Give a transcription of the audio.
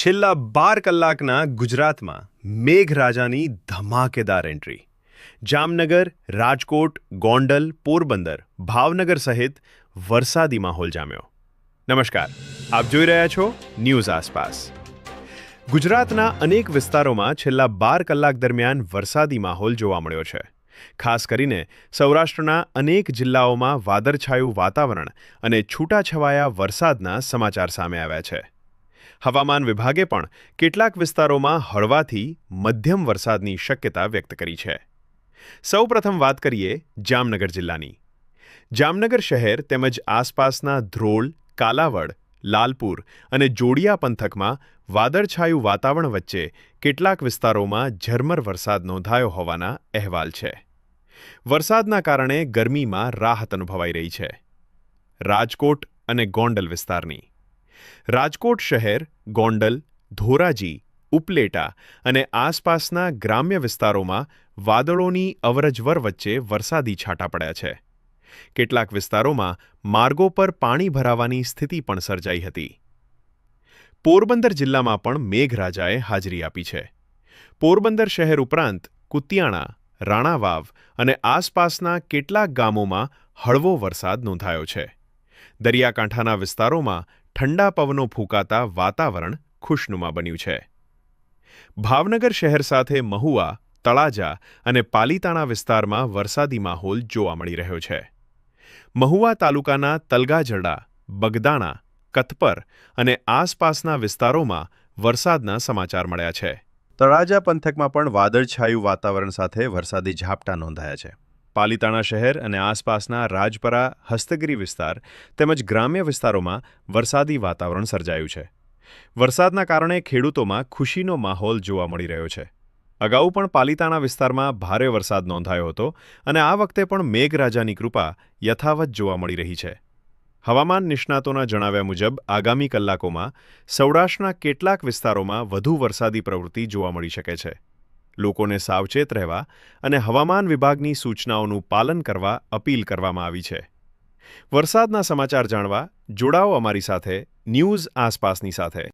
છેલ્લા 12 કલાકના ગુજરાતમાં મેઘરાજાની ધમાકેદાર એન્ટ્રી. જામનગર, રાજકોટ, ગોંડલ, પોરબંદર, ભાવનગર સહિત વરસાદી માહોલ જામ્યો. નમસ્કાર, આપ જોઈ રહ્યા છો ન્યૂઝ આસપાસ. ગુજરાતના અનેક વિસ્તારોમાં છેલ્લા 12 કલાક દરમિયાન વરસાદી માહોલ જોવા મળ્યો છે. ખાસ કરીને સૌરાષ્ટ્રના અનેક જિલ્લાઓમાં વાદળછાયું વાતાવરણ અને છૂટાછવાયા વરસાદના સમાચાર સામે આવ્યા છે. હવામાન વિભાગે પણ કેટલાક વિસ્તારોમાં હળવાથી મધ્યમ વરસાદની શક્યતા વ્યક્ત કરી છે. સૌપ્રથમ વાત કરીએ જામનગર જિલ્લાની. જામનગર શહેર તેમજ આસપાસના ધ્રોલ, કાલાવડ, લાલપુર અને જોડિયા પંથકમાં વાદળછાયું વાતાવરણ વચ્ચે કેટલાક વિસ્તારોમાં ઝરમર વરસાદ નોંધાયો હોવાના અહેવાલ છે. વરસાદના કારણે ગરમીમાં રાહત અનુભવાઈ રહી છે. રાજકોટ અને ગોંડલ વિસ્તારની. રાજકોટ શહેર, ગોંડલ, ધોરાજી, ઉપલેટા અને આસપાસના ગ્રામ્ય વિસ્તારોમાં વાદળોની અવરજવર વચ્ચે વરસાદી છાંટા પડ્યા છે. કેટલાક વિસ્તારોમાં માર્ગો પર પાણી ભરાવાની સ્થિતિ પણ સર્જાઈ હતી. પોરબંદર જિલ્લામાં પણ મેઘરાજાએ હાજરી આપી છે. પોરબંદર શહેર ઉપરાંત કુતિયાણા, રાણાવાવ અને આસપાસના કેટલાક ગામોમાં હળવો વરસાદ નોંધાયો છે. દરિયાકાંઠાના વિસ્તારોમાં ઠંડા પવનો ફૂંકાતા વાતાવરણ ખુશનુમા બન્યું છે. ભાવનગર શહેર સાથે મહુવા, તળાજા અને પાલીતાણા વિસ્તારમાં વરસાદી માહોલ જોવા મળી રહ્યો છે. મહુવા તાલુકાના તલગાજરડા, બગદાણા, કતપર અને આસપાસના વિસ્તારોમાં વરસાદના સમાચાર મળ્યા છે. તળાજા પંથકમાં પણ વાદળછાયું વાતાવરણ સાથે વરસાદી ઝાપટા નોંધાયા છે. પાલીતાણા શહેર અને આસપાસના રાજપરા, હસ્તગીરી વિસ્તાર તેમજ ગ્રામ્ય વિસ્તારોમાં વરસાદી વાતાવરણ સર્જાયું છે. વરસાદના કારણે ખેડૂતોમાં ખુશીનો માહોલ જોવા મળી રહ્યો છે. અગાઉ પણ પાલીતાણા વિસ્તારમાં ભારે વરસાદ નોંધાયો હતો અને આ વખતે પણ મેઘરાજાની કૃપા યથાવત જોવા મળી રહી છે. હવામાન નિષ્ણાતોના જણાવ્યા મુજબ આગામી કલાકોમાં સૌરાષ્ટ્રના કેટલાક વિસ્તારોમાં વધુ વરસાદી પ્રવૃત્તિ જોવા મળી શકે છે. લોકોને સાવચેત રહેવા અને હવામાન વિભાગની સૂચનાઓનું પાલન કરવા અપીલ કરવામાં આવી છે. વરસાદના સમાચાર જાણવા જોડાઓ અમારી સાથે ન્યૂઝ આસપાસની સાથે.